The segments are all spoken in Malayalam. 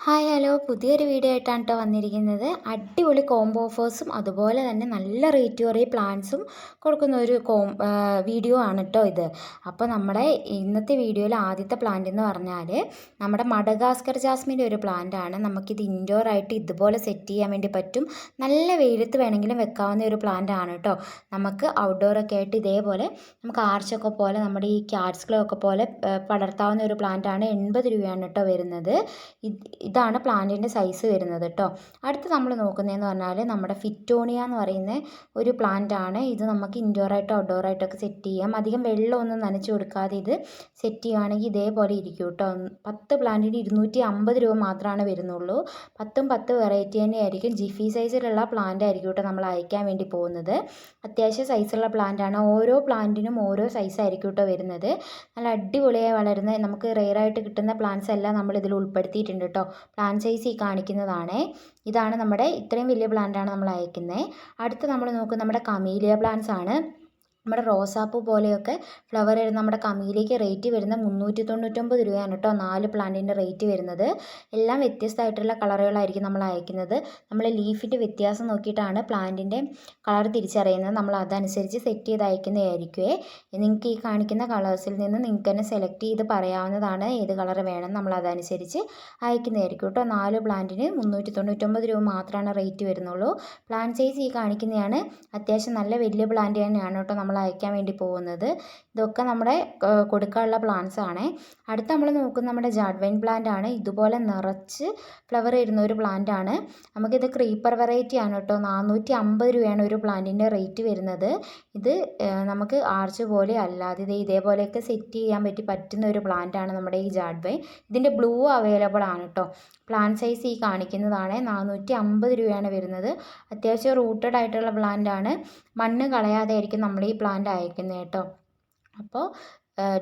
ഹായ് ഹലോ പുതിയൊരു വീഡിയോ ആയിട്ടാണ് കേട്ടോ വന്നിരിക്കുന്നത്. അടിപൊളി കോംബോ ഓഫേഴ്സും അതുപോലെ തന്നെ നല്ല റേറ്റ് കുറേ പ്ലാൻസും കൊടുക്കുന്ന ഒരു വീഡിയോ ആണ് കേട്ടോ ഇത്. അപ്പോൾ നമ്മുടെ ഇന്നത്തെ വീഡിയോയിൽ ആദ്യത്തെ പ്ലാന്റ് എന്ന് പറഞ്ഞാൽ നമ്മുടെ മഡഗാസ്കർ ജാസ്മിൻ്റെ ഒരു പ്ലാന്റ് ആണ്. നമുക്കിത് ഇൻഡോർ ആയിട്ട് ഇതുപോലെ സെറ്റ് ചെയ്യാൻ വേണ്ടി പറ്റും. നല്ല വെയിലത്ത് വേണമെങ്കിലും വെക്കാവുന്ന ഒരു പ്ലാന്റ് ആണ് കേട്ടോ. നമുക്ക് ഔട്ട്ഡോറൊക്കെ ആയിട്ട് ഇതേപോലെ നമുക്ക് ആർച്ചൊക്കെ പോലെ നമ്മുടെ ഈ ക്യാറ്റ്സ് ഗ്ലോ ഒക്കെ പോലെ പടർത്താവുന്ന ഒരു പ്ലാന്റ് ആണ്. 80 രൂപയാണ് കേട്ടോ വരുന്നത്. ഇതാണ് പ്ലാന്റിൻ്റെ സൈസ് വരുന്നത് കേട്ടോ. അടുത്ത് നമ്മൾ നോക്കുന്നതെന്ന് പറഞ്ഞാൽ നമ്മുടെ ഫിറ്റോണിയ എന്ന് പറയുന്ന ഒരു പ്ലാന്റ് ആണ്. ഇത് നമുക്ക് ഇൻഡോറായിട്ടോ ഔട്ട്ഡോറായിട്ടൊക്കെ സെറ്റ് ചെയ്യാം. അധികം വെള്ളമൊന്നും നനച്ച് കൊടുക്കാതെ ഇത് സെറ്റ് ചെയ്യുകയാണെങ്കിൽ ഇതേപോലെ ഇരിക്കും കേട്ടോ. 10 പ്ലാന്റിന് 250 രൂപ മാത്രമാണ് വരുന്നുള്ളൂ. 10 വെറൈറ്റി തന്നെ ആയിരിക്കും. ജിഫി സൈസിലുള്ള പ്ലാന്റ് ആയിരിക്കും കേട്ടോ നമ്മൾ അയക്കാൻ വേണ്ടി പോകുന്നത്. അത്യാവശ്യം സൈസുള്ള പ്ലാന്റ് ആണ്. ഓരോ പ്ലാന്റിനും ഓരോ സൈസായിരിക്കും കേട്ടോ വരുന്നത്. നല്ല അടിപൊളിയായി വളരുന്ന നമുക്ക് റെയറായിട്ട് കിട്ടുന്ന പ്ലാന്റ്സ് എല്ലാം നമ്മൾ ഇതിൽ ഉൾപ്പെടുത്തിയിട്ടുണ്ട് കേട്ടോ. പ്ലാന്റ് സൈസ് ഈ കാണിക്കുന്നതാണ്. ഇതാണ് നമ്മുടെ ഇത്രയും വലിയ പ്ലാന്റാണ് നമ്മൾ അയക്കുന്നത്. അടുത്ത് നമ്മൾ നോക്കുന്നത് നമ്മുടെ കമീലിയ പ്ലാന്റ്സ് ആണ്. നമ്മുടെ റോസാപ്പൂ പോലെയൊക്കെ ഫ്ലവർ വരുന്ന നമ്മുടെ കമീലിയയ്ക്ക് റേറ്റ് വരുന്നത് 399 രൂപയാണ് കേട്ടോ 4 പ്ലാന്റിൻ്റെ റേറ്റ് വരുന്നത്. എല്ലാം വ്യത്യസ്തമായിട്ടുള്ള കളറുകളായിരിക്കും നമ്മൾ അയക്കുന്നത്. നമ്മൾ ലീഫിൻ്റെ വ്യത്യാസം നോക്കിയിട്ടാണ് പ്ലാന്റിൻ്റെ കളർ തിരിച്ചറിയുന്നത്. നമ്മൾ അതനുസരിച്ച് സെറ്റ് ചെയ്ത് അയക്കുന്നതായിരിക്കുമേ. നിങ്ങൾക്ക് ഈ കാണിക്കുന്ന കളേഴ്സിൽ നിന്ന് നിങ്ങൾക്ക് തന്നെ സെലക്ട് ചെയ്ത് പറയാവുന്നതാണ് ഏത് കളർ വേണം. നമ്മൾ അതനുസരിച്ച് അയക്കുന്നതായിരിക്കും കേട്ടോ. 4 പ്ലാന്റിന് 399 രൂപ മാത്രമാണ് റേറ്റ് വരുന്നുള്ളൂ. പ്ലാന്റ് സൈസ് ഈ കാണിക്കുന്നതാണ്. അത്യാവശ്യം നല്ല വലിയ പ്ലാന്റ് തന്നെയാണ് കേട്ടോ നമ്മൾ അയക്കാൻ വേണ്ടി പോകുന്നത്. ഇതൊക്കെ നമ്മുടെ കൊടുക്കാനുള്ള പ്ലാന്റ്സ് ആണ്. അടുത്ത് നമ്മൾ നോക്കുന്നത് നമ്മുടെ ജാഡ്വൈൻ പ്ലാന്റ് ആണ്. ഇതുപോലെ നിറച്ച് ഫ്ലവർ വരുന്ന ഒരു പ്ലാന്റ് ആണ്. നമുക്കിത് ക്രീപ്പർ വെറൈറ്റി ആണ് കേട്ടോ. 450 രൂപയാണ് ഒരു പ്ലാന്റിൻ്റെ റേറ്റ് വരുന്നത്. ഇത് നമുക്ക് ആർച്ച് പോലെ അല്ലാതെ ഇതേപോലെയൊക്കെ സെറ്റ് ചെയ്യാൻ പറ്റുന്ന ഒരു പ്ലാന്റ് ആണ് നമ്മുടെ ഈ ജാഡ്വൈൻ. ഇതിൻ്റെ ബ്ലൂ അവൈലബിൾ ആണ് കേട്ടോ. പ്ലാന്റ് സൈസ് ഈ കാണിക്കുന്നതാണ്. 450 രൂപയാണ് വരുന്നത്. അത്യാവശ്യം റൂട്ടഡ് ആയിട്ടുള്ള പ്ലാന്റ് ആണ്. മണ്ണ് കളയാതെ ആയിരിക്കും നമ്മൾ ഈ പ്ലാന്റ് അയക്കുന്നത് കേട്ടോ. അപ്പോൾ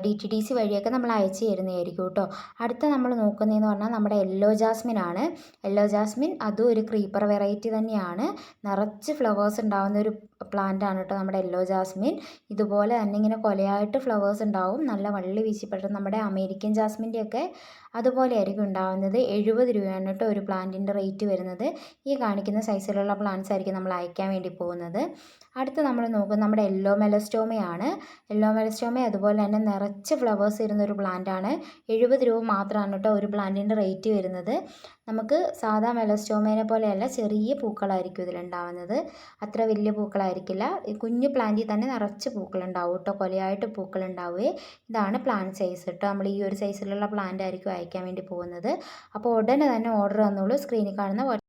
DTDC വഴിയൊക്കെ നമ്മൾ അയച്ചു തരുന്നതായിരിക്കും കേട്ടോ. അടുത്ത നമ്മൾ നോക്കുന്നതെന്ന് പറഞ്ഞാൽ നമ്മുടെ യെല്ലോ ജാസ്മിൻ ആണ്. യെല്ലോ ജാസ്മിൻ അതും ഒരു ക്രീപ്പർ വെറൈറ്റി തന്നെയാണ്. നിറച്ച് ഫ്ലവേഴ്സ് ഉണ്ടാകുന്ന ഒരു പ്ലാന്റ് ആണ് കേട്ടോ നമ്മുടെ യെല്ലോ ജാസ്മിൻ. ഇതുപോലെ തന്നെ ഇങ്ങനെ കൊലയായിട്ട് ഫ്ലവേഴ്സ് ഉണ്ടാവും. നല്ല വള്ളി വീശിപ്പെട്ട നമ്മുടെ അമേരിക്കൻ ജാസ്മിൻ്റെയൊക്കെ അതുപോലെ ആയിരിക്കും ഉണ്ടാകുന്നത്. 70 രൂപയാണ് കേട്ടോ ഒരു പ്ലാന്റിൻ്റെ റേറ്റ് വരുന്നത്. ഈ കാണിക്കുന്ന സൈസിലുള്ള പ്ലാന്റ്സ് ആയിരിക്കും നമ്മൾ അയക്കാൻ വേണ്ടി പോകുന്നത്. അടുത്ത് നമ്മൾ നോക്കുന്നത് നമ്മുടെ യെല്ലോ മെലസ്റ്റോമയാണ്. യെല്ലോ മെലസ്റ്റോമ അതുപോലെ തന്നെ നിറച്ച് ഫ്ലവേഴ്സ് വരുന്ന ഒരു പ്ലാന്റ് ആണ്. 70 രൂപ മാത്രമാണ് കേട്ടോ ഒരു പ്ലാന്റിൻ്റെ റേറ്റ് വരുന്നത്. നമുക്ക് സാധാ മെലസ്റ്റോമേനെ പോലെയല്ല, ചെറിയ പൂക്കളായിരിക്കും ഇതിലുണ്ടാവുന്നത്. അത്ര വലിയ പൂക്കളായിരിക്കില്ല. കുഞ്ഞു പ്ലാന്റിൽ തന്നെ നിറച്ച് പൂക്കളുണ്ടാവും കേട്ടോ. കൊലയായിട്ട് പൂക്കളുണ്ടാവുകയെ. ഇതാണ് പ്ലാന്റ് സൈസ് കേട്ടോ. നമ്മൾ ഈ ഒരു സൈസിലുള്ള പ്ലാന്റ് ആയിരിക്കും അയക്കാൻ വേണ്ടി പോകുന്നത്. അപ്പോൾ ഉടനെ തന്നെ ഓർഡർ തന്നോളൂ. സ്ക്രീനിൽ കാണുന്ന